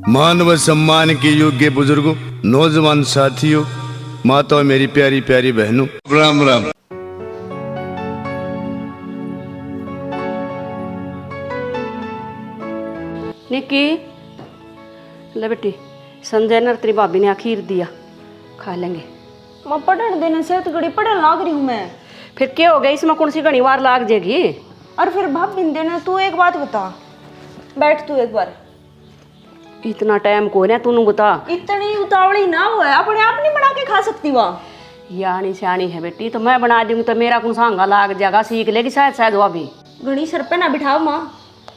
मान व सम्मान के योग्य बुजुर्गों, नौजवान साथियों, माताओं, मेरी प्यारी प्यारी बहनों, राम राम। निक्की, ले बेटी, संजय ने तेरी भाभी ने खीर दिया, खा लेंगे। मैं पढ़ने देने से तो घड़ी पढ़ने लाग रही हूँ मैं। फिर क्या हो गया, इसमें कौन सी घनी वार लाग जाएगी? और फिर भाभी देना, तू एक बात बता, बैठ तू एक बार। इतना टाइम को ना, तूने बता। इतनी उतावली ना हो, अपने आप नहीं बना के खा सकती वहाँ। यानी सियानी है बेटी, तो मैं बना दूंगी तो मेरा कौन सांगा लाग जाएगा, सीख लेगी शायद शायद वो भी। घड़ी सिर पे ना बिठाओ माँ,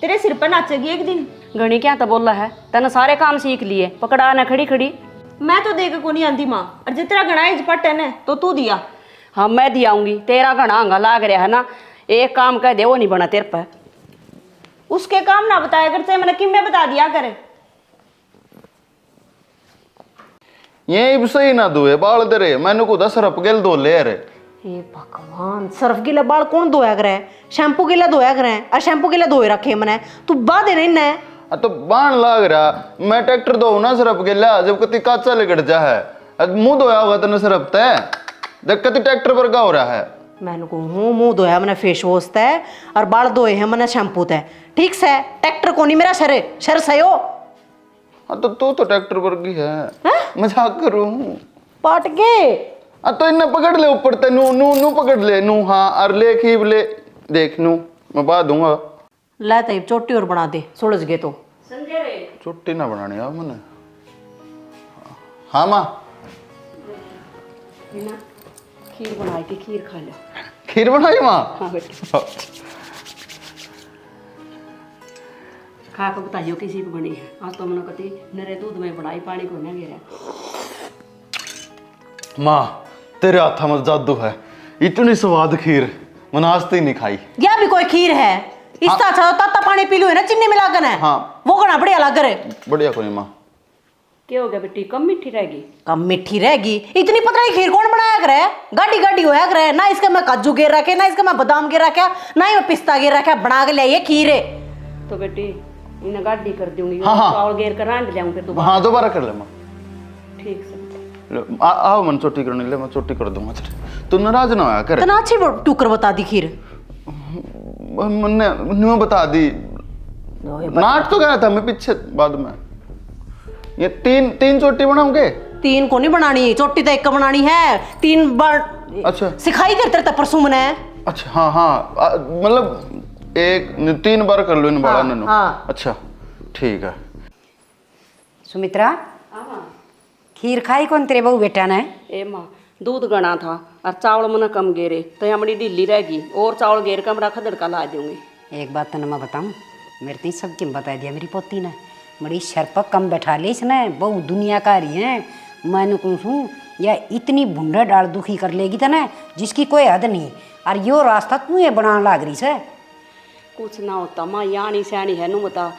तेरे सिर पे नाचेगी एक दिन। घनी क्या तो बोला है, तने सारे काम सीख लिए, पकड़ा ना खड़ी खड़ी। मैं तो देख को नहीं आती माँ, और जितना घना इजपट है ना तो तू दिया। हाँ मैं दियाऊंगी, तेरा घना अंगा लाग रहा है ना, एक काम कह दे वो नहीं बना तेरे पे। उसके काम ना बताया करते, मैंने किम्मे बता दिया करे। ये सही ना दुए बाल दे रे, मैंने को 10 रप गेल दो ले रे। हे भगवान, सर्फ गिला बाल कौन धोया करे? शैम्पू गिला धोया करे, और शैम्पू गिला धोए रखे मैंने। तू बा दे नहीं तो बाण लाग रहा, मैं ट्रैक्टर दो ना सरप गेला, जब कति काचा लगड़ जा है, मुंह धोया होगा तने सरप तय, देख कति ट्रैक्टर पर का हो रहा है। मैंने को हूँ मुंह धोया मैंने फेस वॉश तय, और बाल धोए हैं मैंने शैम्पू तय। ठीक से ट्रैक्टर को नहीं मेरा शर सयो। हाँ तो तू तो ट्रैक्टर पर की है, मजाक करूँ पट के। तो इन्हें पकड़ ले ऊपर ते नू नू नू पकड़ ले नू, हाँ और ले खीब ले, देख नू मैं बता दूंगा। ला तब चोटी और बना दे, सुलझ गए तो। चोटी ना बनानी यार मैंने। हाँ माँ, खीर बनाई थी, खीर खा लो। खीर बनाई माँ? हाँ बेटी, खा के बताइयो किसी को बनी है। आज तो मैंने कती नरे दूध में बनाई, पानी को ना गिरा। माँ तेरे हाथा में जादू है, इतनी स्वाद खीर मैंने आज तक नहीं खाई। या भी कोई खीर है इसका अच्छा ताता पानी पी लो है ना, चीनी मिला कर है। हाँ वो कना बढ़िया लग रहे। बढ़िया कोई माँ। क्या हो गया बेटी, कम मीठी रहेगी? कम मीठी रहेगी? इतनी पतली खीर कौन बनाया करे? गाड़ी गाड़ी होया करे ना, इसका मैं काजू गिर रखे, ना इसका मैं बादाम गिर रखा, ना ही मैं पिस्ता गिर रखा, बना के ले खीर है। तो बेटी इन्हें गाड़ी कर दूंगी, हाँ। चावल घेर कर रांध ले फिर दोबारा। हाँ दोबारा कर ले माँ। ठीक से आओ मन चोटी करने ले, मैं चोटी कर दूंगा तेरे। तू नाराज ना होया कर। तना अच्छी टुकर बता दी खीर। मैंने बता दी, नाट तो गया था मैं पीछे बाद में। ये तीन चोटी बनाऊंगे? तीन को नहीं बनानी, चोटी तो एक का बनानी है, 3 बार। अच्छा सिखाई करते रहता परसों मैंने। अच्छा हाँ हाँ, मतलब 3 बार कर लो इन बड़ा नन्नू। हाँ। अच्छा ठीक है। सुमित्रा, खीर खाई कौन तेरे बहू बेटा ने? ए माँ, दूध गना था और चावल मैंने कम गेरे, तो यहाँ बड़ी ढीली रहेगी, और चावल घेर कर मेरा खदड़का ला दूंगी। एक बात तो मैं बताऊँ, मेरे तो सब किम बता दिया मेरी पोती ने, बड़ी शर्पक कम बैठा ले इसने, बहु दुनिया का रही है। मैंने कहूँ या इतनी भुंडा डाल दुखी कर लेगी तो ना जिसकी कोई हद नहीं, और यो रास्ता तू ये बनाने लाग रही से। कुछ ना होता माँ, यानी सयानी है नू बता।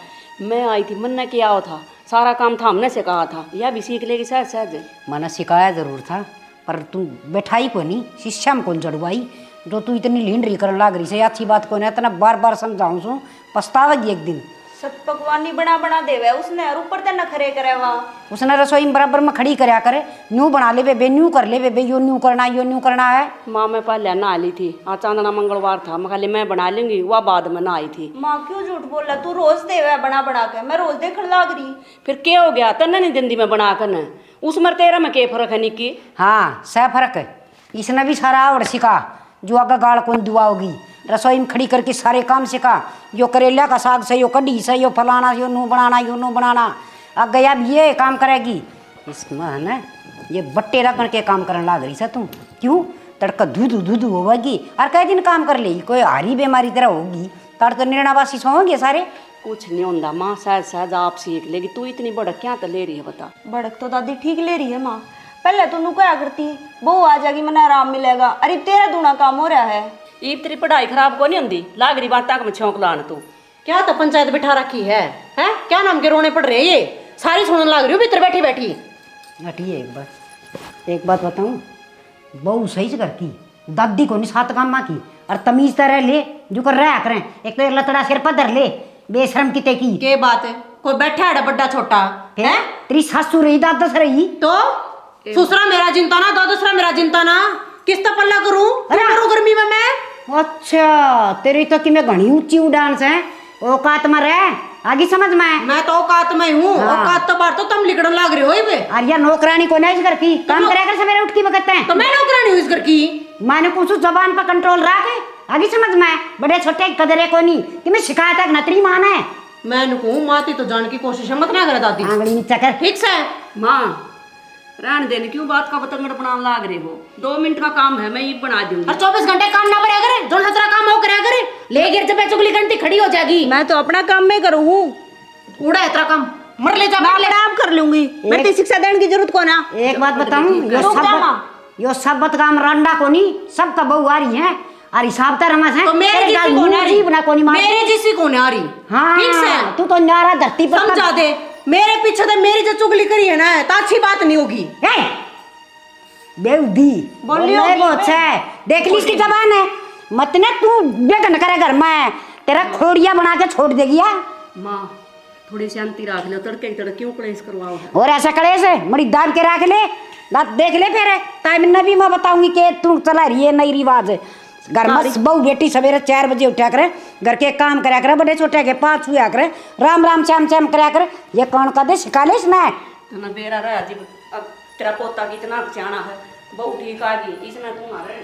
मैं आई थी, मन ने किया हो था, सारा काम था हमने से कहा था, यह भी सीख लेगी शायद शायद। मैंने सिखाया जरूर था, पर तू बैठाई को नहीं, शिष्या में कौन चढ़वाई, जो तू इतनी लींडरी करने लाग रही से। अच्छी बात को ना इतना बार बार समझाऊँ सू, पछतावेगी एक दिन। सब पकवानी बना बना देवे उसने, और ऊपर ते नखरे करे वहाँ। उसने रसोई में बराबर में खड़ी करया करे, न्यू बना ले बे, न्यू कर ले बे, यो न्यू करना है। माँ मैं पहले नहा ली थी, आज चांदना मंगलवार था, मैं खाली मैं बना लूंगी, वह बाद में नहा आई थी। माँ क्यों झूठ बोला? तू रोज देवे बना बना के, मैं रोज देखने लाग रही। फिर क्या हो गया, तन्ने नहीं जिंदगी में बना कर न, उसमें तेरा में क्या फर्क है निक्की? हाँ सह फर्क है, इसने भी सारा आवड़ सिखा, जो आगे गाड़ कौन दुआ होगी। रसोई में खड़ी करके सारे काम सिखा, यो करेला का साग से, यो कढ़ी से, यो फलाना, यो नू बनाना। अब गया अब ये काम करेगी, इसमें है ना ये बट्टे रख के काम करने लाग रही से तू। क्यों? तड़का दूध होगी, और कई दिन काम कर ले, कोई हारी बीमारी तरह होगी, तर तो निर्णावासी होंगे सारे। कुछ नहीं होता माँ, शायद आप सीख लेगी। तू इतनी बड़क क्या तो ले रही है बता? बड़क तो दादी ठीक ले रही है माँ, पहले तो नू क्या करती, बहू आ जाएगी मैंने आराम मिलेगा, अरे तेरा दूना काम हो रहा है। ईब तेरी पढ़ाई खराब को नहीं होती, लाग रही बात तक में छौंक लान तू। क्या तो पंचायत बिठा रखी है, हैं? क्या नाम के रोने पड़ रहे ये सारी सुनने लाग रही हो भीतर बैठी बैठी। हटिए एक बात बताऊँ, बहू सही से करती, दादी को नहीं सात काम माँ की, और तमीज तरह ले जो कर रहा करें। एक तो लतड़ा सिर पर धर ले, बेशरम किते की के बात है, कोई बैठा है बड़ा छोटा है तेरी सासू रही दादस रही तो दूसरा मेरा चिंता ना, दो दूसरा मेरा चिंता ना, किसका पल्ला करूं? क्या करूं गर्मी में मैं? अच्छा तेरी तो कि मैं घनी ऊंची उड़ान से औकात में रह आगे समझ में। मैं तो औकात में हूँ। औकात तो बार तो तुम लिखड़न लाग रहे हो ही बे। अरे यार नौकरानी को नहीं घर की काम करा कर सवेरे उठ के बकते हैं तो मैं नौकरानी हूँ इस घर की। मैंने कुछ जबान पर कंट्रोल रख आगे समझ में। बड़े छोटे कदरे को नहीं कि मैं शिकायत है नतरी मान है। मैं कहूँ माती तो जान की कोशिश मत ना करे दादी। आंगली नीचा कर ठीक से माँ रहने देने क्यों बात का बतंगड़ बनाने लाग रहे हो? 2 मिनट का काम है, मैं ये बना दूंगी। और 24 घंटे काम ना पड़ा करे, जो हजरा काम हो करे करे ले गिर जब चुगली घंटी खड़ी हो जाएगी। मैं तो अपना काम में करूँ हूँ। उड़ा इतना काम मर ले जा, मैं अपना काम कर लूंगी। मैं तो शिक्षा देने की जरूरत को ना। एक बात बताऊं यो सब काम रंडा को नहीं सब का बहु आ रही है और हिसाब तर रमस है तो मेरे जिसी को ना रही, मेरे जिसी को ना रही। हाँ ठीक से तू तो न्यारा धरती पर समझा दे। मेरे पीछे तो मेरी जो चुगली करी है ना तो अच्छी बात नहीं होगी। बेउदी बोलियो बहुत है देख ली इसकी जबान है मत ना तू बेगन करे घर में तेरा खोड़िया बना के छोड़ देगी यार। माँ थोड़ी शांति रख लो, तड़के तड़के क्यों क्लेश करवाओ? और ऐसा करे से मड़ी दाब के रख ले देख ले फिर टाइम न भी मैं बताऊंगी कि तू चला रही है नई रिवाज घर में बहू बेटी सवेरे 4 बजे उठा करे घर के काम करा करे बड़े छोटे के 5 हुआ करे राम राम श्याम श्याम करा करे ये कौन का दे सिखा ले इसने ना बेरा रहा जी। अब तेरा पोता कितना जाना है, बहुत ठीक आ गई इसने तू आ रहे।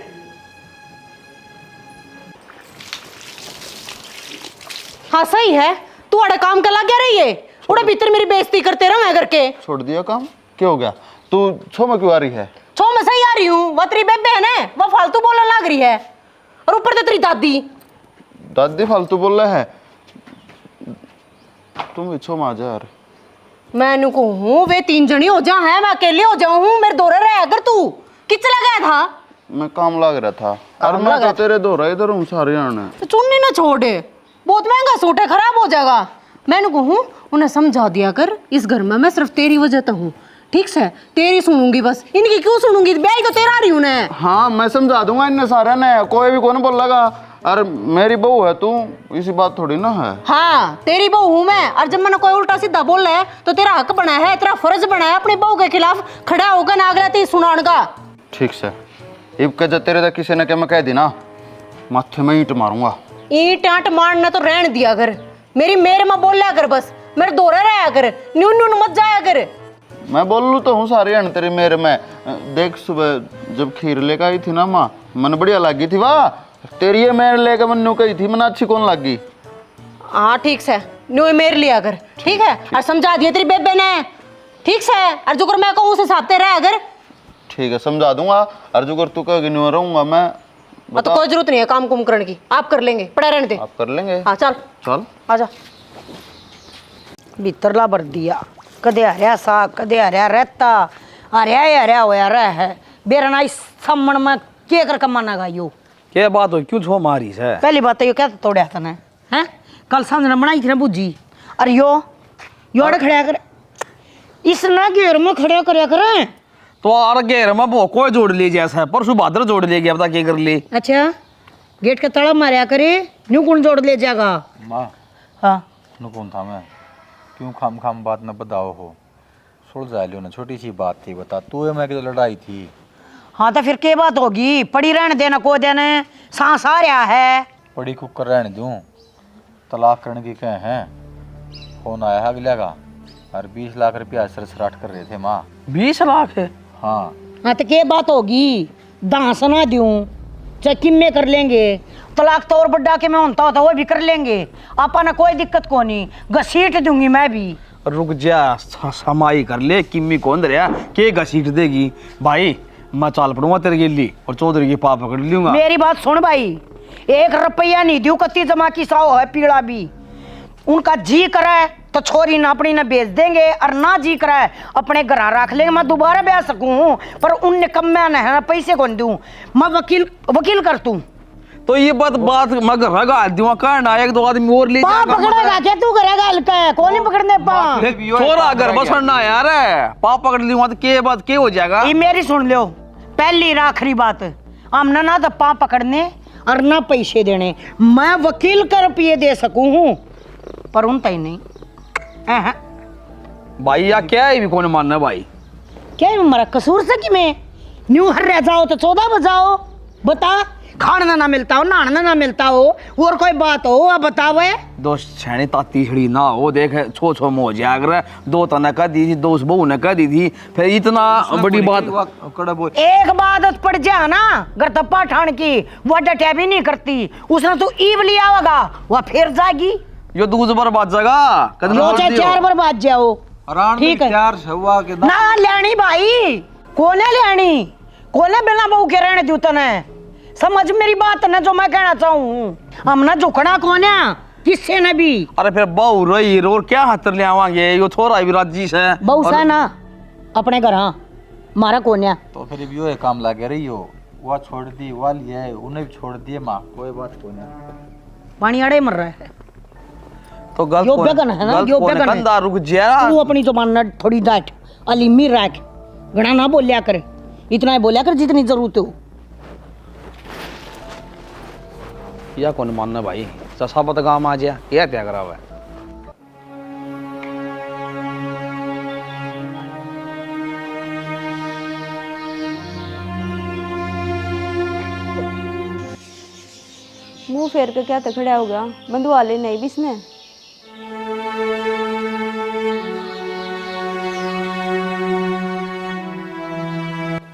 हाँ सही है, तू अड़े काम का लग गया रही है उड़े भीतर मेरी बेइज्जती करते रहो मैं करके। छोड़ दिया काम, क्या हो गया? तू छो में क्यों आ रही है? छो मैं सही आ रही हूँ, वो तेरी बेबे है ना वो फालतू बोलने लग रही है और ऊपर से तेरी दादी फालतू बोल रहा है। तुम भी छो में आ जा यार। मैं नु कहूँ वे 3 जनी हो जा है, मैं अकेले हो जाऊँ हूँ। मेरे दौरे रहे अगर तू किस चला गया था? मैं काम लग रहा था और मैं तो तेरे दौरा इधर हूँ सारे आने। तो चुन्नी ना छोड़े, बहुत महंगा सूट है, खराब हो जाएगा। मैंने कहूँ उन्हें समझा दिया कर इस घर में मैं सिर्फ तेरी वजह तो हूँ। ठीक से तेरी सुनूंगी बस, इनकी क्यों सुनूंगी? ब्याह तो तेरा रही हूँ ना। हाँ मैं समझा दूंगा इन सारे ने, कोई भी कौन बोल लगा। और मेरी बहू है तू, इसी बात थोड़ी ना है। हाँ तेरी बहू हूँ मैं, और जब मैंने कोई उल्टा सीधा बोल रहा है तो तेरा हक बना है, तेरा फर्ज बना है अपनी बहू के खिलाफ खड़ा होकर नागरा ती सुनान का। ठीक से इब के जब तेरे किसी ने क्या मैं कह दी ना माथे में ईंट मारूंगा। ईंट आंट मारना तो रहन दिया कर, मेरी मेरे में बोल लिया कर बस, मेरे दौरे रहा कर, न्यून न्यून मत जाया कर। मैं बोल लूँ तो हूँ सारे अण तेरे मेरे में। देख सुबह जब खीर लेकर आई थी ना माँ, मन बढ़िया लगी थी। वाह तेरी ये मेरे लेकर मन्नू कही थी, मन अच्छी कौन लगी? हाँ ठीक से न्यू मेरे लिया कर, ठीक है। और समझा दिया तेरी बेबे ने, ठीक से। और जो कर मैं कहूँ उसे हिसाब से रहा अगर। ठीक है समझा दूंगा। और जो कर तू कहोगी न्यू रहूंगा मैं। तो कोई जरूरत नहीं है काम कुम करने की, आप कर लेंगे, पड़ा रहने दे। आप कर लेंगे। हाँ चल चल आजा। भीतरला भर दिया कदे हरिया साग कदे हरिया रहता हरिया होया रहा है बेरा ना इस सम्मन में के कर कमाना गा यो। क्या बात हो क्यों छो मारी से? पहली बात तो यो क्या तोड़ा था ना हैं, कल सांझ ने बनाई थी ना भुजी। अरे यो अड़े खड़ा कर, इस ना घेर में खड़ा करया करे। तो आर घेर में वो कोई जोड़ ले जैसा है, परसों भादर जोड़ ले गया, बता क्या कर ले? अच्छा गेट का तड़ा मारया करे, न्यू कौन जोड़ ले जाएगा? माँ हाँ नु कौन था मैं, क्यों खाम खाम बात न बताओ हो? सुल जा लियो ना, छोटी सी बात थी बता, तू मैं की तो लड़ाई थी। हाँ तो फिर क्या बात होगी? पड़ी रहने देना को देने सांस आ रहा है। पड़ी कुकर रहने दूँ, तलाक करने की कहे हैं। फोन आया है अगले का और 20 लाख रुपया सराट कर रहे थे माँ। 20 लाख है? हाँ हाँ तो क्या बात होगी? दांस ना दूं चाहे किम्मे कर लेंगे, तलाक तो और बड्डा के में होता वो भी कर लेंगे, आपने कोई दिक्कत को नहीं, घसीट दूंगी मैं भी। रुक जा समाई कर ले, किम्मी कौन दरिया के घसीट देगी भाई। मैं चाल पड़ूंगा तेरे गिल्ली और चौधरी की पाप पकड़ लूंगा। मेरी बात सुन भाई, 1 रुपया नहीं दूं, कत्ती जमा की साओ है पीड़ा भी। उनका जी करे तो छोरी ना अपनी ना बेच देंगे और ना जी करे अपने घर रख लेंगे। मैं दोबारा ब्याह सकूं पर उनने कम में ना पैसे कौन दूं, मैं वकील कर तू। तो ये बात मैं घर लगा दूंगा, कहना 1-2 आदमी और ले पा पकड़ेगा क्या तू? करेगा हल्का कौन नहीं पकड़ने पा? छोरा घर बसना यार है, पाप पकड़ लूंगा तो के बात के हो जाएगा? ये मेरी सुन लो, पहली और आखिरी बात, हम ना तो पा पकड़ने और ना पैसे देने। मैं वकील कर रुपये दे सकूं हूँ पर उन तय नहीं। हैं भाई या क्या है भी कौन मानना भाई? क्या है हमारा कसूर से कि मैं न्यू हर रह जाओ तो 14 बजाओ बता खाना ना मिलता हो नहाना ना मिलता हो और कोई बात हो अब बतावे दोस्त छेनी ताती छड़ी ना हो देख छो छो मो जागर दो तना कह दी थी दोस्त बहू ने कह दी थी फिर इतना बड़ी बात कड़ा बोल एक बात पड़ जा ना घर तप्पा ठान की वो डटे भी नहीं करती उसने तू ईब लिया होगा वह फिर जाएगी यो दूध बर्बाद जगह यो चाहे 4 बार बात जाओ ठीक है चार सवा के ना लेनी भाई कोने लेनी कोने बिना बहू के रहने दू तने समझ मेरी बात ना जो मैं कहना चाहूँ हम ना झुकना कोने किससे न भी अरे फिर बहू रही और क्या हाथ ले आवांगे यो थोड़ा भी राजी से बहू सा ना अपने घर हाँ मारा कोन्या तो फिर भी वो काम लगे रही हो वह छोड़ दी वह लिया उन्हें भी छोड़ दिए माँ कोई बात को नहीं पानी अड़े मर रहा है तो गलत यो बेगन है ना यो बेगन है कंधा रुक जा तू अपनी जुबान न थोड़ी डांट अलीमी रख घना ना बोलिया कर इतना ही बोलिया कर जितनी जरूरत हो या कौन मानना भाई चसा पत गाँव आ जा यह क्या करा हुआ है मुंह फेर के क्या खड़ा होगा बंधुआले नहीं भी इसमें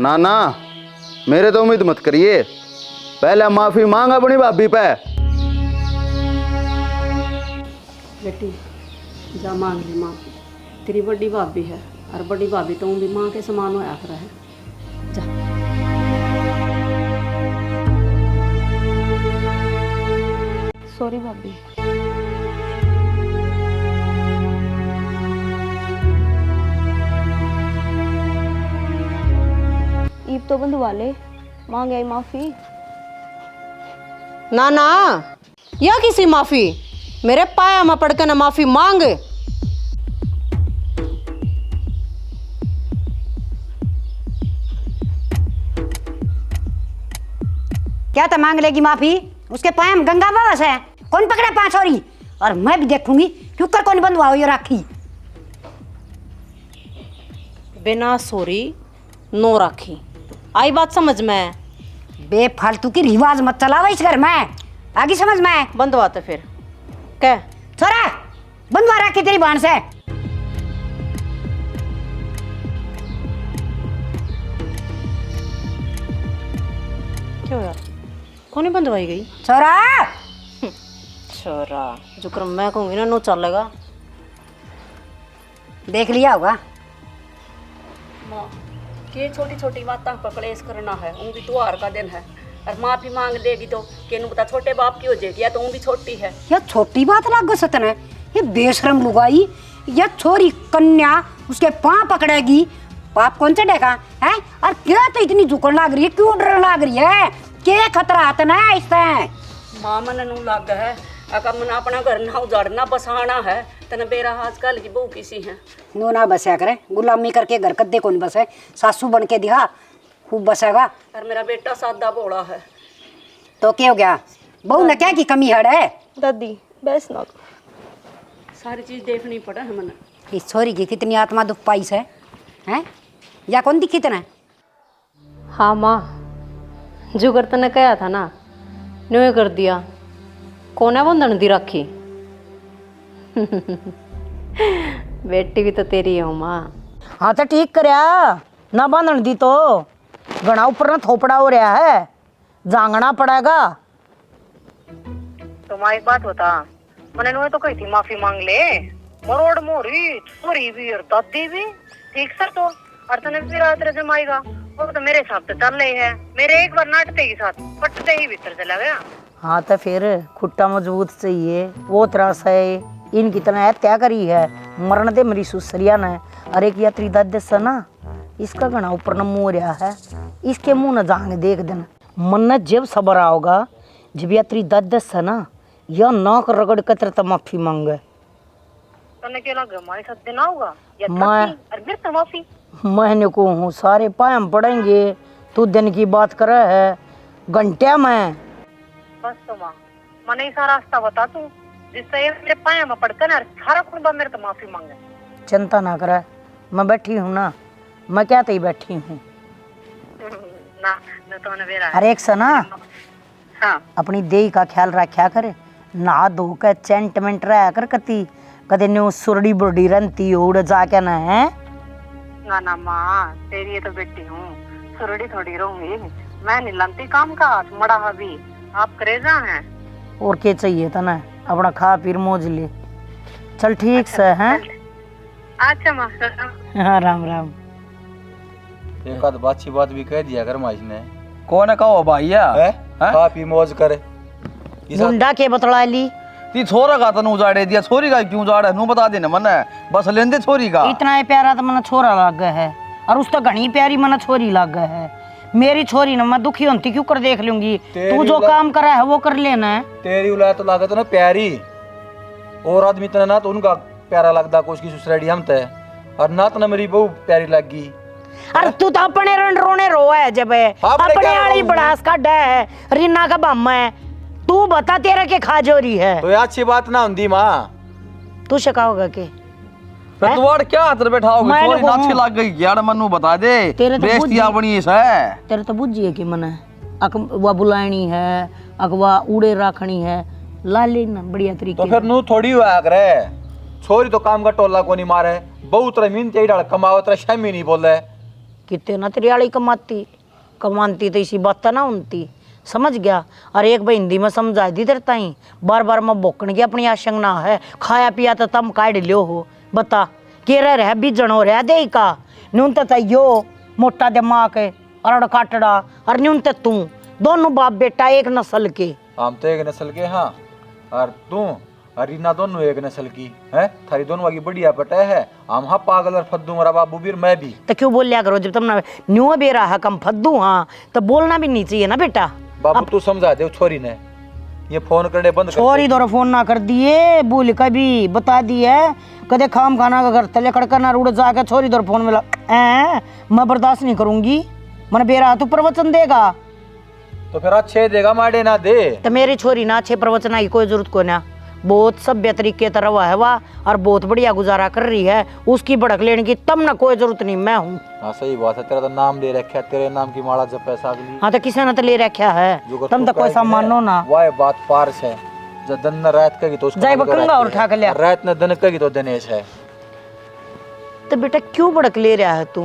ना ना मेरे तो उम्मीद मत करिए पहले माफी मांगा अपनी भाभी पे बेटी जा मांग ले माफी तेरी बड़ी भाभी है और बड़ी भाभी तो भी माँ के समान होया कर है जा सॉरी भाभी ईब तो बंधुआले मांगे आई माफी ना ना या किसी माफी मेरे पाया में पड़ के ना माफी मांग क्या तो मांग लेगी माफी उसके पाए में गंगा बाबा से कौन पकड़ा पांचोरी और मैं भी देखूंगी क्यों कर कौन बंधुआ ये राखी बिना सोरी नो राखी आई बात समझ में बेफालतू की रिवाज मत चलावा इस घर में आगे समझ में बंधवाते फिर क्या छोरा बंधवा राखी तेरी बहन से क्यों यार कौन बंधवाई गई छोरा छोरा जो क्रम मैं कहूँगी ना नो चलेगा देख लिया होगा माँ के छोटी छोटी बातें पर क्लेश करना है उन भी त्योहार का दिन है और माफी मांग देगी तो केनू पता छोटे बाप की हो जाएगी या तो उन भी छोटी है यह छोटी बात लग सतन है ये बेशरम लुगाई यह छोरी कन्या उसके पाँव पकड़ेगी पाप कौन चढ़ेगा है और क्या तो इतनी झुकन लग रही है क्यों डर लग रही है क्या खतरा आता ना इससे माँ मन नू लग है अगर मन अपना घर ना उजाड़ना बसाना है तने बेरा आजकल की बहू किसी है नो ना बसा करे गुलामी करके घर कद्दे कौन बसे सासू बन के दिखा खूब बसेगा और मेरा बेटा सादा भोला है तो क्या हो गया बहू ने क्या की कमी है दादी बस ना सारी चीज देखनी पड़ा है मन इस छोरी की कितनी आत्मा दुख पाई से हैं या कौन दिखी तना हाँ माँ जो करता ने कहा था ना न्यू कर दिया कौन है बंधन दी राखी बेटी भी तो तेरी है माँ हाँ तो ठीक करया ना बांधन दी तो घना ऊपर ना थोपड़ा हो रहा है जांगना पड़ेगा तो माँ एक बात बता मैंने नुए तो कही थी माफी मांग ले मरोड़ मोरी छोरी भी और दादी भी ठीक सर तो और तने भी रात रे जमाएगा वो तो मेरे हिसाब से चल रही है मेरे एक बार नाटते के साथ पटते ही भीतर चला गया हाँ तो फिर खुट्टा मजबूत चाहिए वो त्रास है इनकी तरह हत्या करी है मरण दे मेरी सुसरिया ने अरे एक यात्री दाद से ना इसका घना ऊपर न मुँह रहा है इसके मुंह न जांग देख देना मन जब सबर आओगा जब यात्री दाद से ना या नाक रगड़ कतर तो माफी मांगे तने क्या लगा हमारे साथ दिन आऊगा या मैं और फिर तो माफी महीने को हूँ सारे पायम पड़ेंगे तू दिन की बात कर है घंटे में बस तो माँ मने ऐसा रास्ता बता तू जिससे ये मेरे पाए में पड़कर ना सारा कुनबा मेरे तो माफी मांगे। चिंता ना करे, मैं बैठी हूँ ना, मैं क्या तई बैठी हूँ। ना न तो न वेरा अरे एक सना हाँ अपनी देही का ख्याल रखा कर, नहा धो के चेंटमेंट रहा कर, कति कदे न्यू सुरड़ी बुरड़ी रंती उड़ जाके ना है। ना माँ तेरी ये तो बेटी हूँ, सुरड़ी थोड़ी रहूंगी मैं, नीलंती काम का मड़ा हबी आप करेजा हैं। और क्या चाहिए था ना, अपना खा पीर मौज ले। चल ठीक से हैं। अच्छा माँ हाँ राम राम। एक आध बात भी कह दिया कर माइस ने। कौन है कहो भैया है खा पी मौज करे। मुंडा के बतला ली ती छोरा का तनु उजाड़े दिया, छोरी का क्यों उजाड़े नू बता देना मन बस लेंदे छोरी का। इतना ही प्यारा तो मना छोरा लाग गया है, और उस तो घनी प्यारी मना छोरी लाग गया है। मेरी छोरी ना मैं दुखी होती क्यों कर देख लूंगी, तू जो काम करा है वो कर लेना है। तेरी औलाद तो लागत ना प्यारी, और आदमी तना ना तो उनका प्यारा लगता कुछ की सुसरेडी हम तय, और ना तो ना मेरी बहू प्यारी लगी। अरे तू तो अपने रोने रो है जब अपने वाली बड़ास का डे है, रीना का बम्मा है। तू बता तेरा के खा जोरी है तो ये अच्छी बात ना हुंदी माँ। तू शकाओगा के तुवाड़ क्या हाथ बैठाओगे, छोरी नाची लग गई यार, मनु बता दे बेइज्जती अपनी इस है। तेरे तो बुझी है कि मन अकवा बुलानी है, अकवा उड़े राखनी है, ला लेना बढ़िया तरीके। तो फिर नू थोड़ी हुआ करे, छोरी तो काम का टोला को नहीं मारे, बहुत रमीन तेरी डाल कमाओ तेरा शमी नहीं बोले। कितने ना तेरी आड़ी कमाती तो इसी बात ना उनती, समझ गया। और एक बार हिंदी में समझा दी तेरे ताई, बार बार मैं बोकन की अपनी आशंक ना है, खाया पिया तो तम काट लियो हो। बता के रह बीजन हो रहा दे का न्यून तो यो मोटा दिमाग है और काटड़ा, और न्यून तो तू दोनों बाप बेटा एक नस्ल के। हम तो एक नस्ल के हाँ, और तू और रीना दोनों एक नस्ल की है, थारी दोनों की बढ़िया पटा है। हम हाँ पागल और फद्दू मेरा बाबू भी मैं भी। तो क्यों बोल लिया करो, जब तुम न्यू बेरा है कम फद्दू हाँ तो बोलना भी नहीं चाहिए ना बेटा। बाबू तू समझा दे छोरी ने, ये फोन करने बंद कर। छोरी दौरा फोन ना कर दिए, भूल कभी बता दिए कदे खाम खाना का घर तले कड़कना उड़ जाके छोरी दौर फोन मिला मैं बर्दाश्त नहीं करूंगी। मन बेरा तू प्रवचन देगा तो फिर अच्छे देगा माड़े ना दे। तो मेरी छोरी ना अच्छे प्रवचन की कोई जरूरत को ना, बहुत सभ्य तरीके तरह है वाह, और बहुत बढ़िया गुजारा कर रही है, उसकी भड़क लेने की तब ना कोई जरूरत नहीं, मैं हूँ। हाँ सही बात है, तेरा तो नाम ले रखा है, तेरे नाम की माला जब पैसा अगली। हाँ तो किसी ने तो ले रखा है, तुम तो कोई सम्मानो ना। वह बात पार्स है, जब दिन न रात कगी तो उसको जाए बकंगा और उठा के लिया, रात न दिन कगी तो दिनेश है। तो बेटा क्यों भड़क ले रहा है तू,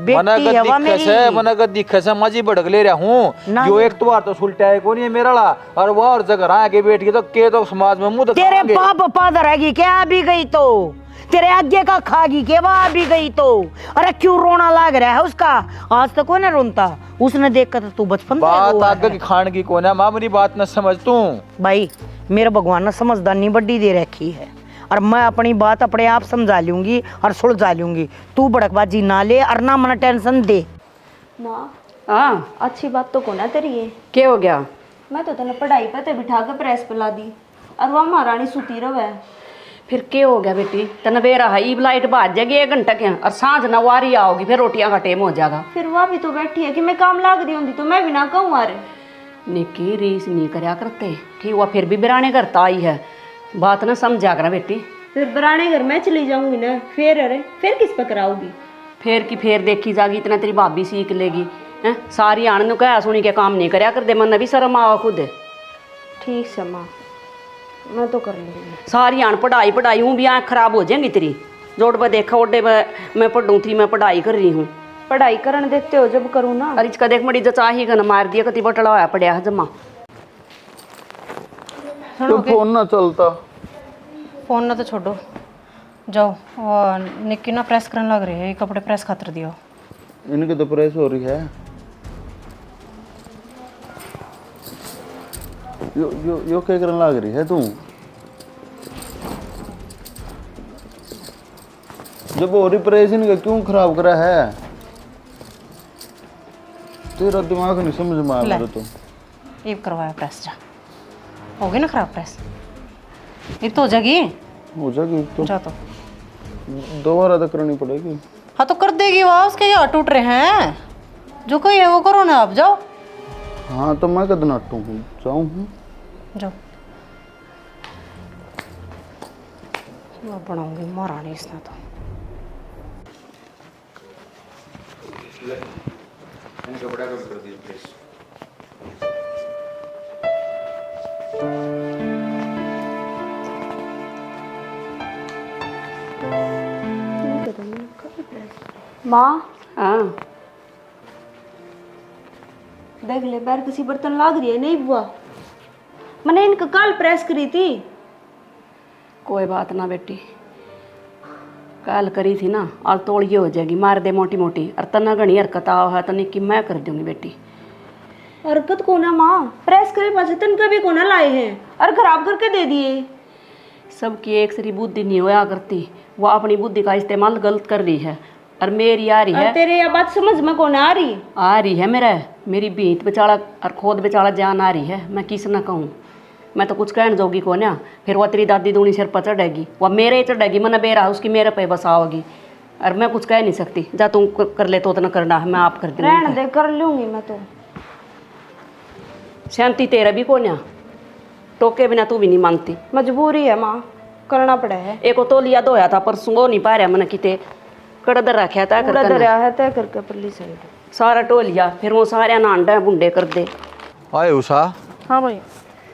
बेटी है वा मेरी। मना का दिखे से मजी भड़क ले रहा हूँ, जो एक बार तो सुलटा है कौन है मेरा ला, और वो और जगह आके बैठ के तो के तो समाज में मुंह तेरे पाप पादर रहेगी क्या भी गई तो, तेरे आगे का खागी के वहां भी गई तो। अरे क्यों रोना लाग रहा है उसका, आज तक कोई ना रोता, उसने देख कर तू बचपन बात आगे की खान की कौन है माँ, मेरी बात न समझ तू। भाई मेरा भगवान ने समझदारी बड्डी दे रखी है, और मैं अपनी बात अपने आप समझा लूंगी और सुलझा लूंगी। तू भड़कबाजी ना ले और ना मना टेंशन दे। माँ हाँ अच्छी बात तो कौन है तेरी ये, क्या हो गया? मैं तो तेने पढ़ाई पे ते बिठा के प्रेस पे ला दी, और वह महारानी सुती रवे। फिर क्या हो गया बेटी, तन बेरा है ईब लाइट बाज जाएगी 1 घंटा के, और सांझ न वारी आओगी, फिर रोटियां का टेम हो जाएगा। फिर वह भी तो बैठी है कि मैं काम लाग दी होंगी तो मैं भी ना कहूँ। अरे निकी रीस नहीं करया करते, ठीक हुआ फिर भी बिराने करता आई है, बात ना समझा करा बेटी। फिर बराने घर मैं चली जाऊंगी ना, फिर अरे फिर किस पे कराऊगी। फिर की फिर देखी जागी, इतना तेरी भाभी सीख लेगी हैं। सारी आन नु कह सुनी के काम नहीं करया कर दे, मन भी शर्म आओ खुद। ठीक से माँ मैं तो कर लूँगी। सारी आन पढ़ाई पढ़ाई हूँ भी आँख खराब हो जाएंगी तेरी, जोड़ पर देखा ओडे मैं पढ़ूँ थी, मैं पढ़ाई कर रही हूँ। पढ़ाई करने देते हो जब करूँ ना। अरे इसका देख मड़ी जचा ही गन मार दिया, कति बटड़ा होया पड़िया है जमा। तो फोन ना चलता, फोन ना तो छोड़ो, जाओ और निक्की ना प्रेस करने लग रही है, ये कपड़े प्रेस खातर दियो। इनकी तो प्रेस हो रही है। यो क्या करने लग रही है तू, जब हो रही प्रेस इनका क्यों खराब करा है, तेरा दिमाग नहीं समझ में आ रहा। तो ये करवाया प्रेस, जा हो गई ना खराब प्रेस, ये तो हो जाएगी। हो जाएगी तो जा, तो दोबारा तो करनी पड़ेगी। हाँ तो कर देगी वह, उसके यहाँ टूट रहे हैं, जो कोई है वो करो ना, आप जाओ। हाँ तो मैं कद नाटू हूँ, जाऊँ हूँ, जाओ। मैं बनाऊंगी महारानी इसने तो। माँ हाँ देख ले पैर किसी बर्तन लाग रही है नहीं बुआ। मैंने इनका कल प्रेस करी थी। कोई बात ना बेटी, कल करी थी ना, और तोड़िए हो जाएगी, मार दे मोटी मोटी। और तना घनी हरकत आओ है तने कि मैं कर दूंगी बेटी। हरकत को ना माँ, प्रेस करे पास तन कभी को ना लाए हैं और खराब करके दे दिए। सबकी एक सरी बुद्धि नहीं होया करती, वो अपनी बुद्धि का इस्तेमाल गलत कर रही है। और मेरी आ रही और है, तेरे यह बात समझ में कौन आ रही है मेरी बीत बेचारा और खोद बेचारा जान आ रही है। मैं किस ना कहूँ, मैं तो कुछ कहने जोगी को ना। फिर वो तेरी दादी दूनी सिर पर चढ़ेगी, वह मेरे ही चढ़ेगी, मन बेरा उसकी मेरे पे बस आओगी। और मैं कुछ कह नहीं सकती, जा तुम कर ले तो उतना करना है, मैं आप कर रहने दूँगी। दे, कर लूंगी मैं तो। शांति तेरा भी को ना, टोके बिना तू भी नहीं मानती। मजबूरी है माँ, करना पड़ा है। एक तो लिया धोया था पर सुंगो नहीं पा रहा मन किते कड़दर रखा था पूरा दरिया है तय करके परली साइड सारा टोलिया। फिर वो सारे नांडा बुंडे कर दे। आए उषा, हाँ भाई।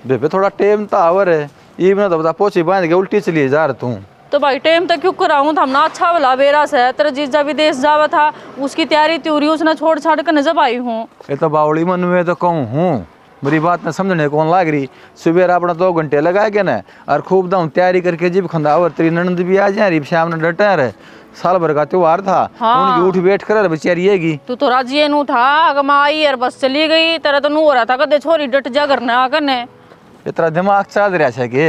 बेबे थोड़ा टेम तो आवर है, ये भी ना तो बता पोछी बांध के उल्टी चली जा रहा तू। तो भाई टाइम तक क्यों कराऊँ, हम ना अच्छा भला बेरा से तेरा जीजा विदेश जावा था, उसकी तैयारी त्योरी उसने छोड़ छाड़ कर नजर आई हूँ। ये तो बावड़ी मन में तो कहूँ हूँ, मेरी बात न समझने कौन लाग रही। सुबह अपना 2 घंटे लगा के ना और खूब दाऊँ तैयारी करके जीप खंदावर तेरी ननद भी आ जाए, शाम ने डटा रहे। साल भर का त्योहार था, हाँ। उनकी उठ बैठ कर बेचारी आएगी। तू तो राजी नू था, अगर माँ आई और बस चली गई, तेरा तो नू हो रहा था कदे छोरी डट जा करना करने। इतना दिमाग चल रहा है कि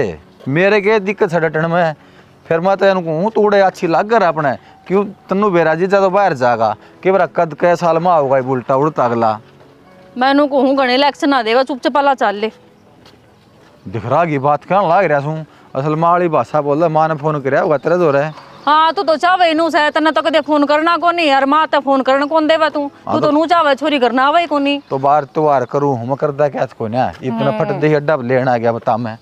मेरे के दिक्कत है डटन में। फिर मैं तो इनको तूड़े अच्छी लग कर अपने क्यों तन्नू बेराजी जा तो बाहर जागा कि बरा कद कै साल में होगा उल्टा उड़ता अगला। मैनू कहूँ गणे इलेक्शन ना देगा, चुपचाप पला चल ले। दिख रहा की बात कहने लग रहा हूँ, असल माँ वाली भाषा बोल रहा। माँ ने फोन कराया होगा तेरे दो रहे। हाँ तू तो चावे नू से तने तो कदे फोन करना को नहीं यार, माँ तो फोन करना कौन देवा तू तो नू चावे छोरी करना आवे को नहीं। तो बार त्योहार करूँ हम करदा क्या को ना इतना फट दे अड्डा लेना आ गया बता मैं।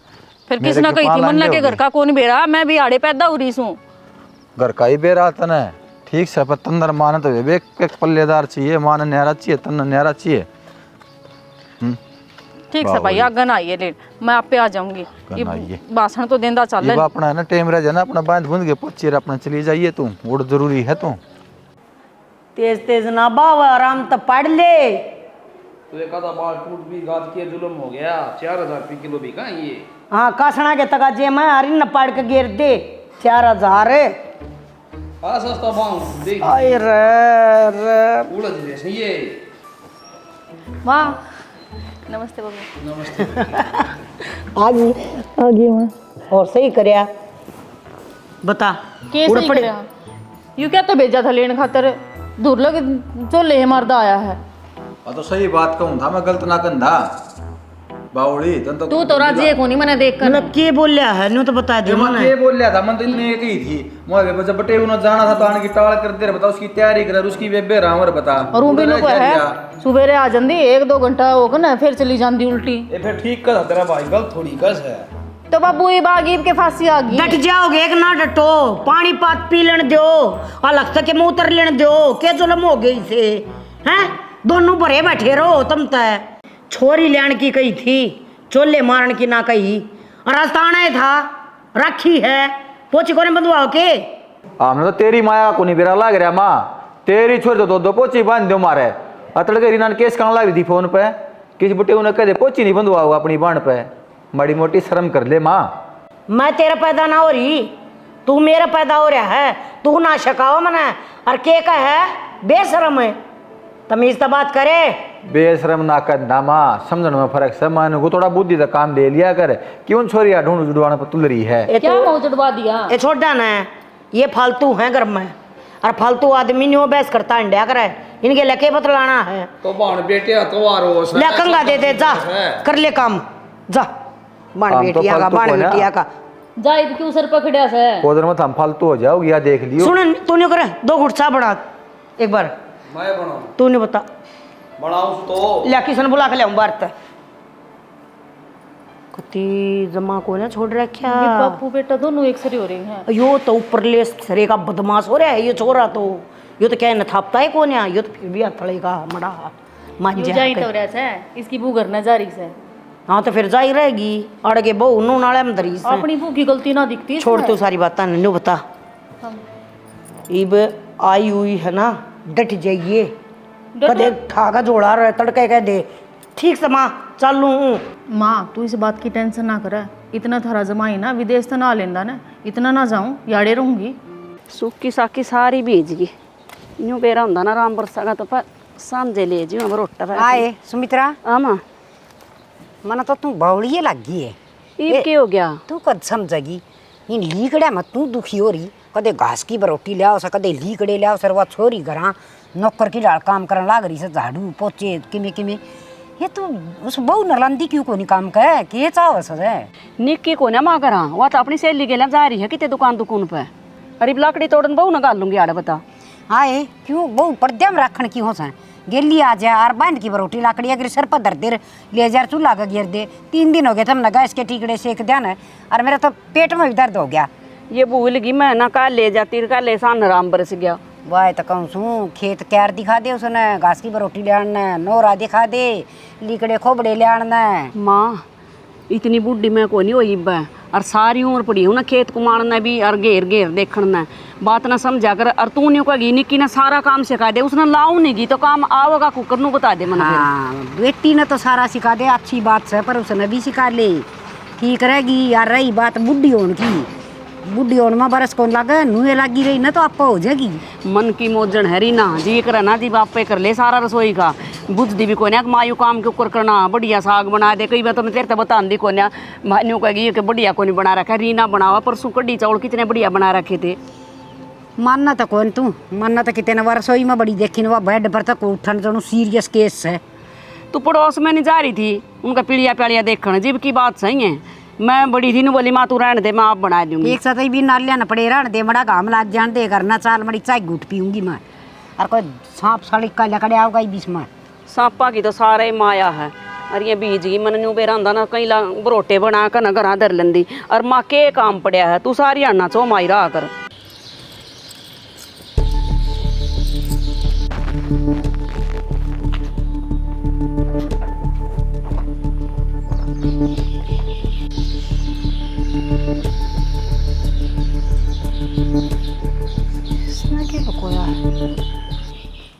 फिर किसने कही थी मन के घर का कौन बेरा, मैं भी आड़े पैदा हो रही हूँ। घर का ही बेरा तने ठीक से पर तंदर मान तो एक पल्लेदार चाहिए, मान न्यारा चाहिए, तन न्यारा चाहिए। ठीक है भाई, आगन आइए लेट, मैं आप पे आ जाऊंगी। ये भाषण तो देंदा चल ये अपना है ना टाइम रह जाना, अपना बांध बूंद के पच्चीर अपना चली जाइए तू, वो जरूरी है तू। तेज तेज ना बाव आराम तो पढ़ ले। तो एक आधा बाल टूट भी गाद के जुलम हो गया, 4000 रुपये किलो भी कहाँ ये। हाँ कासना के तकाजे में अरे न पढ़ के गिर दे 4000। हाँ सस्ता बांग देख अरे रे उलझ गए सही है। वाह नमस्ते बाबू। नमस्ते। आ गई मैं और सही करया बता कैसे पड़े यू क्या तो भेजा था लेने खातर दूर लग जो ले मर्दा आया है। तो सही बात कहूँ था मैं, गलत ना कंधा बावड़ी तन तू तो राजी है कोनी मैंने देख कर मतलब के बोलिया है नु तो बता दे मैं ये बोल रहा था। मन तो इतने एक ही थी मैं जब बटे उन्होंने जाना था तो आने की टाल कर दे बता, उसकी तैयारी कर, उसकी बेबे रामर बता। और वो भी लोग है सुबेरे आ जंदी 1-2 घंटा होगा ना फिर चली जाती उल्टी। ये फिर ठीक कर तेरा भाई, गलत थोड़ी कस है। तो बाबू ये बागीब के फांसी आ गई। डट जाओगे एक ना डटो, पानी पात पी लेने दो, अलग से के मुंह उतर लेने दो, के जुलम हो गई से हैं। दोनों भरे बैठे रहो तुम तय। छोरी लेने की कही थी, चोले मारन की ना कही, रास्ताना ही था राखी है पोची को बंधवाओ के। हमने तो तेरी माया को नहीं बेरा लग रहा माँ, तेरी छोरी तो 2 पोची बांध दो मारे। अतड़ के रीना केस करने लग रही थी फोन पे, किसी बुटे उन्हें कह दे पोची नहीं बंधवाओ अपनी बाण पे। बड़ी मोटी शर्म कर ले माँ। मैं तेरा पैदा ना हो रही, तू मेरा पैदा हो रहा है, तू ना शकाओ मना और के का है बेशरम है, तमीज तो बात करे। बेशरम ना करना माँ, समझने में फर्क है। माँ को थोड़ा बुद्धि का काम ले लिया कर, क्यों छोरिया ढूंढ जुड़वाने पर तुल रही है। क्या मुंह जुड़वा दिया ये छोड़ ना, ये फालतू है घर में और फालतू आदमी नहीं हो बहस करता इंडिया करे, इनके लके बतलाना है। तो बाण बेटे तो आ रो लकंगा दे दे जा कर ले काम जा। बाण बेटिया का बाण बेटिया का जाए क्यों सर पकड़िया से कोदर में हम फालतू हो जाओगे या देख लियो। सुन तूने करे 2 घुट चा बना एक बार, मैं बनाऊं तूने बता बनाऊं तो ला किसन बुला के ले बार तक कति जमा को ना छोड़ रखा। बापू बेटा दोनों एक सरी हो रही हैं। यो तो ऊपर ले सरे का बदमाश हो रहा है ये छोरा तो। यो तो क्या न थापता है कौन है, यो तो फिर भी हथड़े का मड़ा मान जा। तो रहा है इसकी बू घर न जा रही से। हाँ तो फिर जाई रहेगी अड़गे बहु नू नाले में धरी से। अपनी बू की गलती ना दिखती। छोड़ तो सारी बातें नन्नू बता। इब आई हुई है ना, डट जाइए। कदे ठाका जोड़ा रहे तड़के कह दे ठीक से माँ चालू हूँ। माँ तू इस बात की टेंशन ना करे, इतना थारा जमाई ना विदेश तो ना लेंदा ना, इतना ना जाऊं याड़े रहूंगी। सूखी साकी सारी बीजगी यूं बेरा हुंदा ना राम बरसागा तो पर समझे ले जी हम रोटा आए सुमित्रा आमा मना तो तू बावड़िए लग गई है। ये क्या हो गया? तू कद समझेगी इन लीकड़े मत तू दुखी हो रही। कदे घास की बरोटी लिया उसे, कदे लीकड़े लिया उसे, वो छोरी घरा नौकर की डाल काम करने लाग रही से, झाड़ू पोचे किमे किमे। ये तू उस बहु नरलंदी क्यों को नहीं काम करे के चाव सजे निक्की को ना मां करा वो तो अपनी सहेली के लिए जा रही है किते दुकान पे। अरे लकड़ी तोड़न बहु ना गाल लूंगी आड़े बता। आए क्यों बहु पर्दे में रखन की हो सा गेली आ जाए और बांध की बरोटी लाकड़ी अगर सर पर धर दे ले जा चूल्हा का गिर दे। 3 दिन हो गए तुम गैस के टिकड़े सेक दिया ना और मेरा तो पेट में भी दर्द हो गया। ये भूल गई मैं ना कल ले जाती कल ले सान राम बरस गया। वाह तो कहूँ सू खेत क्यार दिखा दे उसने, घास की बरोटी ले आना, नोरा दिखा दे, लीकड़े खोबड़े ले आना। माँ इतनी बुढ़ी मैं को नहीं हुई और सारी उम्र पड़ी हूँ ना खेत को मारना भी और घेर घेर देखना बात ना समझा कर। और तू नहीं कहेगी निक्की ने सारा काम सिखा दे, उसने लाऊ नहीं की तो काम आओगा कुकर नू बता दे। मना हाँ बेटी ने तो सारा सिखा दे अच्छी बात है, पर उसने भी सिखा ले ठीक रहेगी। यार रही बात बुढ़ी होने की, बुढ़ी होने में बरस कौन लगे नुए लगी रही ना तो आप हो जाएगी। मन की मोजन है ना जी कर ना जी बाप पे कर ले सारा रसोई का बुझदी भी को मायू काम के ऊपर करना बढ़िया साग बना दे। कई बार तो मैं तेरे तो बता दी को मान्यू कहेगी कि बढ़िया को नहीं बना रखा रीना बनावा परसों कड्डी चावल कितने बढ़िया बना रखे थे। मानना तो कौन तू मानना तो कितने बार रसोई में बड़ी देखी ना बेड पर तक उठन जो सीरियस केस है। तू पड़ोस में नहीं जा रही थी उनका पीड़िया पीड़िया देखना जीव की बात सही है। मैं बड़ी थी बोली माँ तू रहने दे मैं आप बना दूंगी। एक साथ भी नालिया न पड़े रहने दे मड़ा घाम लाग जान दे करना चाल मड़ी चाय घुट पीऊंगी मैं। और कोई सांप साड़ी का लकड़े आओगा बीच में सांपा की तो सारे माया है। और ये बीज की मन न्यू बेरा ना कहीं बरोटे बना कर न घर धर लेंदी और माँ के काम पड़िया है तू सारी आना चो माई रहा कर।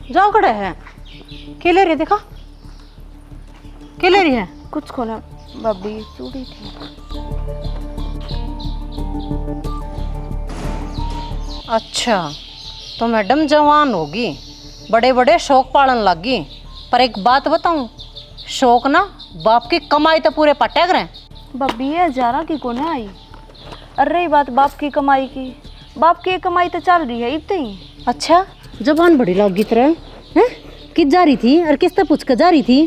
जाओ खड़े है के ले रही देखा के ले रही है कुछ को ना बब्बी चूड़ी थी। अच्छा तो मैडम जवान होगी बड़े बड़े शौक पालन लगी। पर एक बात बताऊं शौक ना बाप की कमाई तो पूरे पटे करें। बब्बी ये हजारा की को ना आई। अरे रही बात बाप की कमाई की, बाप की कमाई तो चल रही है इतनी। अच्छा जबान बड़ी लगी तरह हैं किस जा रही थी और किस तरह पूछ कर जा रही थी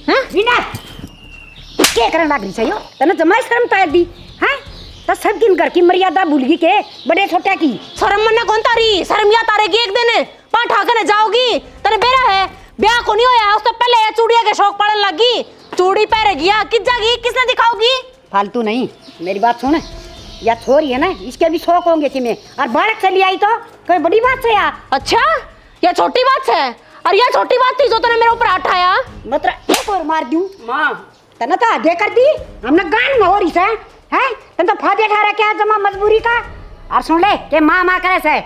हैं बिना क्या करने लग रही सही हो तने जमाई शर्म तार दी हैं तो सब दिन घर की मर्यादा भूल गई के बड़े छोटे की शर्म मन्ना कौन तारी शर्म या तारेगी एक दिन पाठा करने जाओगी तने बेरा है ब्याह को नहीं होया उस तो पहले ये चूड़िया के शौक पड़न लगी चूड़ी पहनेगी या किस जागी किसने दिखाओगी। फालतू नहीं मेरी बात सुन या छोरी है ना इसके भी शौक होंगे तुम्हें और बालक चली आई तो कोई बड़ी बात है यार। अच्छा ये छोटी बात है और ये छोटी बात थी जो तूने मेरे ऊपर हाथ आया मतलब एक और मार दूं माँ तने तो आधे कर दी हमने गान में हो रही से हैं तने तो फादे ठहरा क्या जमा मजबूरी का। और सुन ले के माँ माँ करे से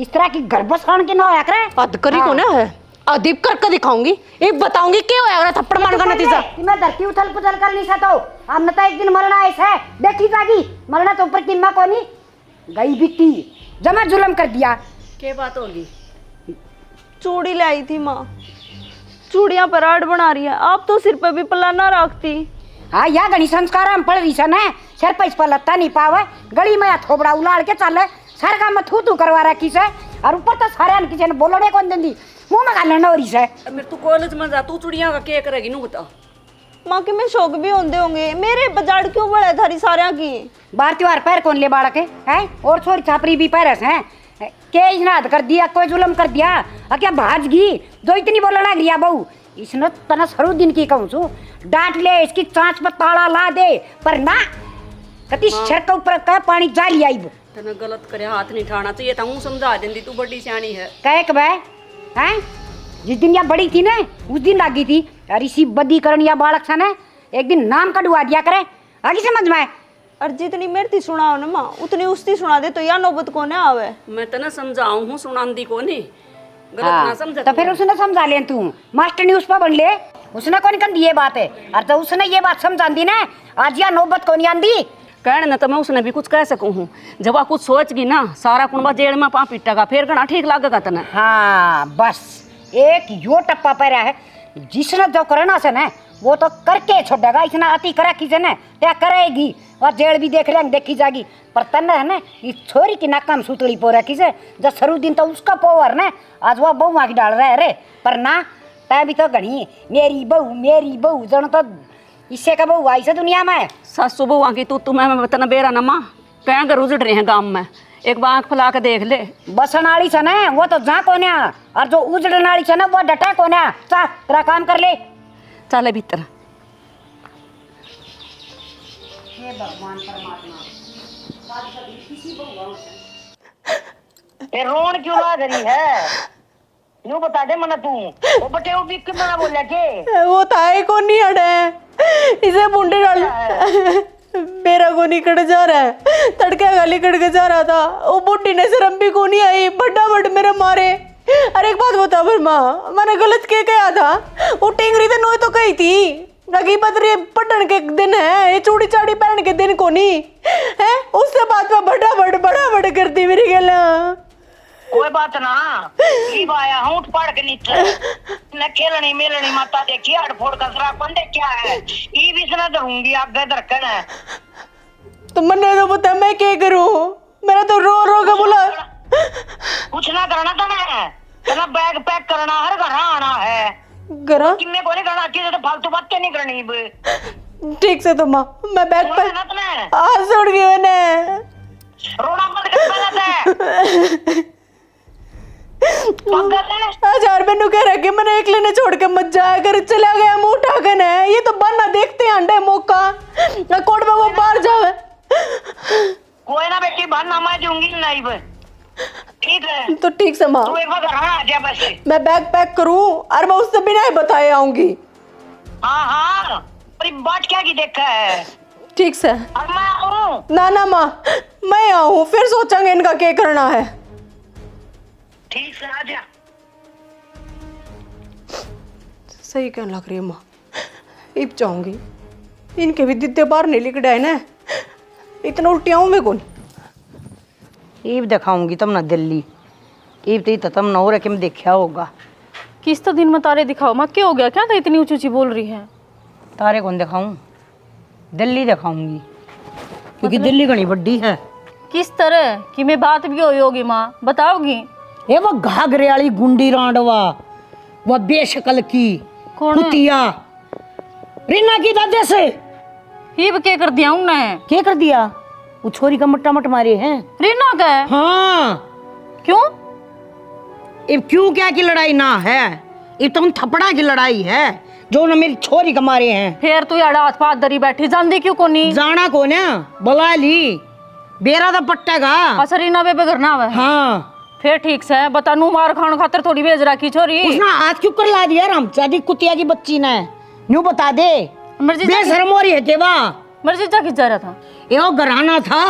इस तरह की गर्भस खान के ना होया करे अद करी को ना है अदीप करके दिखाऊंगी एक बताऊंगी क्या होया अगर थप्पड़ मारने का नतीजा मैं धरती उथल पुथल कर नहीं सकता हमने तो एक दिन मरना ऐसा है देखी जागी मरना तो ऊपर कीमा को नहीं गई बिकती जमा जुलम कर दिया। क्या बात होगी? चूड़ी लाई थी माँ, चूड़ियाँ पर आड़ बना रही है आप तो सिर पे भी पल्ला ना रखती। हाँ या गणी संस्कार हम पढ़ रही सन है सिर पर इस पर लत्ता नहीं पावे गली में थोबड़ा उलाड़ के चले सारे काम में थू करवा रखी से और ऊपर तो सारे किसी ने बोलने कौन देंदी मुँह में गालना हो रही से। मेरे तू कॉलेज में जा तू चुड़िया का क्या करेगी नू बता। माँ के में शौक भी होंगे मेरे बजाड़ क्यों बड़े थारी सारे की बार त्योहार पैर कौन ले बाड़ा के है और छोरी छापरी भी पैरस हैं के इजनाद कर दिया कोई जुलम कर दिया क्या भाज गई जो इतनी बोलने लग रही बहू इसने तना सरू दिन की कहूँ छू डांट ले इसकी चांच पर ताला ला दे पर ना कति सर के ऊपर का पानी जाली आई वो तने गलत करे हाथ नहीं ठाना चाहिए था हूँ समझा देंदी तू बड़ी सियानी है कहे के भाई हैं जिस दिन या बड़ी थी ना उस दिन लागी थी और इसी बदी करण या बालक सा ना एक दिन नाम कटवा दिया करे आगे समझ में आए और जितनी मेरी थी सुनाओ ना माँ उतनी उसकी सुना दे तो या नौबत को ना आवे मैं तने समझाऊं हूँ सुनांदी को नहीं गलत हाँ, ना समझ तो फिर उसने समझा ले तू मास्टर ने उस पर बन ले उसने कौन कंदी ये बात है और तो उसने ये बात समझा दी ना आज या नौबत को नहीं आंदी कहने ना तो मैं उसने भी कुछ कह सकूं हूँ जब आप कुछ सोच गई ना सारा कुंबा जेड़ में पा पीटेगा फिर घना ठीक लगेगा तने हाँ बस एक यो टप्पा पैरा है जिसने जो करना से ना वो तो करके छोड़ेगा इतना अति करा की ना क्या करेगी और जेड़ भी देख लेंगे देखी जाएगी पर तन्ने है ना ये छोरी की नाकाम सुतली पो रखी से जब शुरू दिन तो उसका पोवर ना आज वह बहू आगे डाल रहा है रे पर ना तै भी तो घनी मेरी बहू जन तो इससे का बहू आई से दुनिया में सासू बहू आकी तू मैं तना बेरा ना माँ कहीं घर उजड़ रहे हैं गाँव में एक बार आँख फैला के देख ले बसन वाली से ना वो तो जा कोन्या और जो उजड़न वाली से ना वो डटा कोन्या चा तेरा काम कर ले चले भीतर ये रोन क्यों ला रही है यूं बता दे मना तू वो बटे वो भी कितना बोला के वो थाए को नहीं हटे इसे बुंडे डाल मेरा को निकट जा रहा है तड़के गाली कट के जा रहा था वो बुढ़ी ने शर्म भी को नहीं आई बड़ा बड़ मेरे मारे। अरे एक बात बता वर्मा मैंने गलत क्या कहा था वो टेंगरी तो नोई तो कही थी लगी बदरी पटन के दिन है ये चूड़ी चाड़ी पहन के दिन को नहीं है उससे बात में बड़ा बड़ करती मेरी गला कोई बात ना लीब आया हूँ पढ़ के नीचे न खेलनी मेलनी माता देखी हड़ फोड़ कसरा पंडे क्या है ये भी सुना दूंगी आगे दरकन है तो मैंने तो बता मैं क्या करूं मेरा तो रो के बोला कुछ ना करना था ना तेरा बैग पैक करना हर घर आना है करा किन्ने को नहीं करना अच्छी तो फालतू बातें नहीं करनी ठीक से तो माँ मैं बैग रोना पैक ना तूने आज छोड़ गई मैंने रोना बंद कर पहले से पागल है 1000 मैंने कह रहा कि मैंने अकेले ने छोड़ के मत जाया कर चला गया मुंह उठाकर है ये तो बना देखते हैं अंडे मौका ना कोट में वो बाहर जावे कोई ना बेटी बहन ना मैं दूंगी नहीं बे ठीक है तो ठीक से माँ तू एक बार घर आ जा बस मैं बैग पैक करूं और मैं उससे बिना ही बताए आऊंगी। हाँ हाँ अरे बात क्या की देखा है ठीक से और मैं आऊँ ना माँ मैं आऊं फिर सोचेंगे इनका क्या करना है। ठीक से आ जा सही कहने लग रही है माँ इब चाहूंगी इनके भी दिद्दे बाहर नहीं लिख डाए ना इतना उल्टियाऊं मैं कौन ईब दिखाऊंगी तब ना दिल्ली ईब तो तब ना हो रहा कि मैं देखा होगा किस तो दिन में तारे दिखाओ माँ क्या हो गया क्या था इतनी ऊंची ऊंची बोल रही है तारे कौन दिखाऊं दिल्ली दिखाऊंगी क्योंकि दिल्ली घनी बड्डी है किस तरह कि मैं बात भी हुई होगी माँ बताओगी ये वो घाघरे वाली गुंडी रांडवा वह बेशकल की कौन है? कुतिया रीना की दादे से ही क्या कर दिया उनने क्या कर दिया वो छोरी का मट्टा मट मारे हैं रीना का है? हाँ क्यों ये क्यों क्या की लड़ाई ना है ये तो थपड़ा की लड़ाई है जो ना मेरी छोरी का मारे हैं फिर तू यार हाथ पाथ दरी बैठी जानदी क्यों कोनी जाना को ना बुला ली बेरा तो पट्टेगा अच्छा रीना बेबे घर ना आवे हाँ फिर ठीक से बता नू मार खान खातर थोड़ी भेज रखी छोरी उसने हाथ क्यों कर ला दिया रामचादी कुतिया की बच्ची ने न्यू बता दे मर्जी बेशरम हो रही है केवा मर्जी जा खिंचा रहा था ये वो घराना था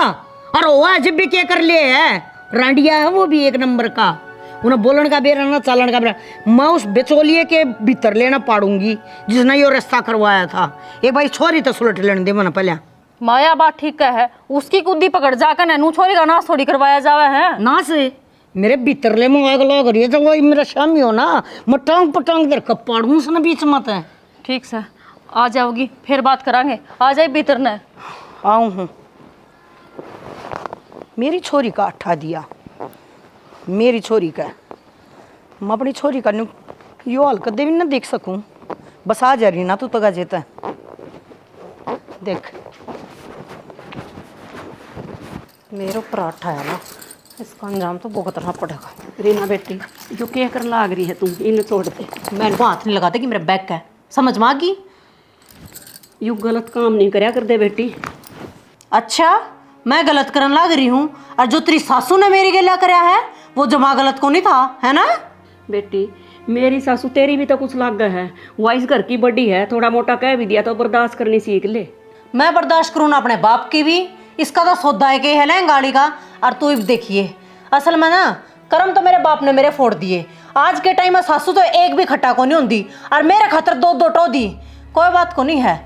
और वो अजब भी क्या कर लिए है रांडिया है वो भी एक नंबर का उन्हें बोलन का बेरा ना चालन का बेरा मैं उस बेचोलिए के भीतर लेना पाड़ूंगी जिसने ये रास्ता करवाया था एक भाई छोरी तो सुलट लेने दे मैंने पहले माया बात ठीक है उसकी कुद्दी पकड़ जाकर नू छोरी का नाश थोड़ी करवाया जावे है ना से मेरे भीतरले में आग लग रही है तो वही मेरा शामी हो ना मैं टांग पटांग कर पाड़ू उसने बीच मत है ठीक से आ जाओगी फिर बात करांगे आ जाए भीतर ने आऊँ हूँ मेरी छोरी का अट्ठा दिया मेरी छोरी का मैं अपनी छोरी का यो हाल कदे भी ना देख सकूं बस आ जा रही ना तू तगा जेता देख मेरे ऊपर अट्ठा है ना इसका अंजाम तो भुगतना पड़ेगा रीना बेटी जो क्या कर लाग रही है तुम, इन छोड़ दे। मैंने को हाथ नहीं लगाता कि मेरा बैग का है, समझ में आ गई? यू गलत काम नहीं करया कर दे बेटी। अच्छा, मैं गलत करने लग रही हूँ, और जो तेरी सासू ने मेरी गला कराया है वो जमा गलत को नहीं था, है ना? बेटी मेरी सासू तेरी भी तो कुछ लाग गया है, वो इस घर की बड़ी है, थोड़ा मोटा कह भी दिया तो बर्दाश्त करनी सीख ले। मैं बर्दाश्त करूँ ना अपने बाप की भी, इसका तो सौदा है के है लहंगाड़ी का। और तू भी देखिए, असल में ना कर्म तो मेरे बाप ने मेरे फोड़ दिए। आज के टाइम में सासू तो एक भी खट्टा को नहीं होती, और मेरे खतर दो दो टो दी, कोई बात को नहीं है।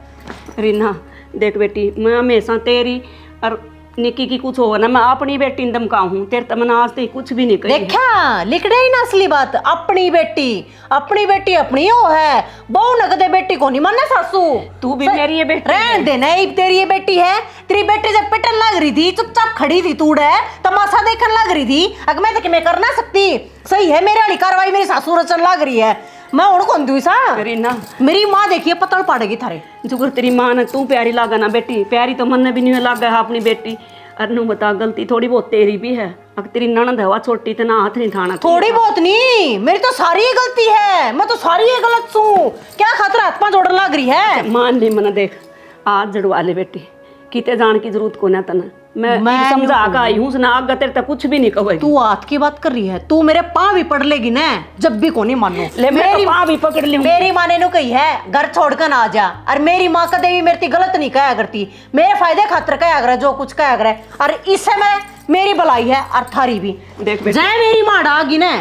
रीना देख बेटी, मैं हमेशा तेरी और निक्की की कुछ हो ना, मैं अपनी बेटी ने धमकाऊं, तेरे तो मैंने आज तक कुछ भी नहीं कही है। देखा लिखड़े ही ना असली बात, अपनी बेटी अपनी हो है, बहु नगदे बेटी को नहीं मानना सासू। तू भी मेरी ये बेटी रहन दे, नहीं तेरी ये बेटी है। तेरी बेटी जब पिटन लग रही थी चुपचाप खड़ी थी, तूड़ है तमाशा देखने लग रही थी। अगर मैं तो मैं कर ना सकती, सही है मेरे वाली कार्रवाई मेरी सासू रचन लग रही है, मैं उड़ कौन दूँ सा। रीना मेरी माँ देखिए पतड़ पाड़ेगी थारे। जुगर तेरी माँ ने तू प्यारी लागा ना बेटी, प्यारी तो मन ने भी नहीं लागा है अपनी बेटी। अरनू बता, गलती थोड़ी बहुत तेरी भी है, अगर तेरी ननद है छोटी तो ना हाथ नहीं थाना। थोड़ी बहुत नहीं, मेरी तो सारी ही गलती है, मैं तो सारी ही गलत हूँ। क्या खतरा हाथ पांव जोड़ने लग रही है? मान ली मन, देख आज जड़वा ले बेटी, किते जान की जरूरत को ना तना, मैं मैं समझा का आई हूँ ना, आगे तेरे तक कुछ भी नहीं कहेगी। तू हाथ की बात कर रही है, तू मेरे पाँव भी पड़ लेगी ना, जब भी को नहीं मानो। ले मेरी माँ भी पकड़ ली। मेरी माँ ने नु कही है घर छोड़कर ना आ जा, और मेरी माँ कदे भी मेरी गलत नहीं कहा करती, मेरे फायदे खातर कहा करे जो कुछ कहा करे, और इससे मैं मेरी भलाई है और थारी भी। देख जाए मेरी माँ डागी ना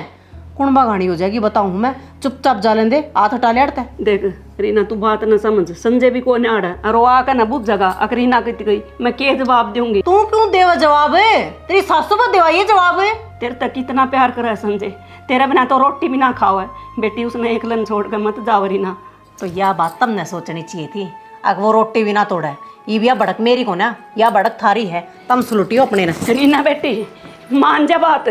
कुणबा गाड़ी हो जाएगी, बताऊं मैं, चुपचाप जा लेंदे, हाथ हटा ले अड़ता है। देख रीना तू बात न समझ, संजय भी को आड़ा है, और वो आकर ना बुझ जगह, अगर रीना कहती गई मैं क्या जवाब दूंगी? तू क्यों देवा जवाब है? तेरी सासू पर देवा ये जवाब है। तेरे तक कितना प्यार करा है संजय, तेरे बिना तो रोटी भी ना खाओ है बेटी, उसने एक लन छोड़ कर मत जाओ रीना। तो यह बात तब न सोचनी चाहिए थी, अगर वो रोटी भी ना तोड़ा है, ये भी भड़क मेरी को ना, या भड़क थारी है, तम सुलटियो अपने न। रीना बेटी मान जा बात,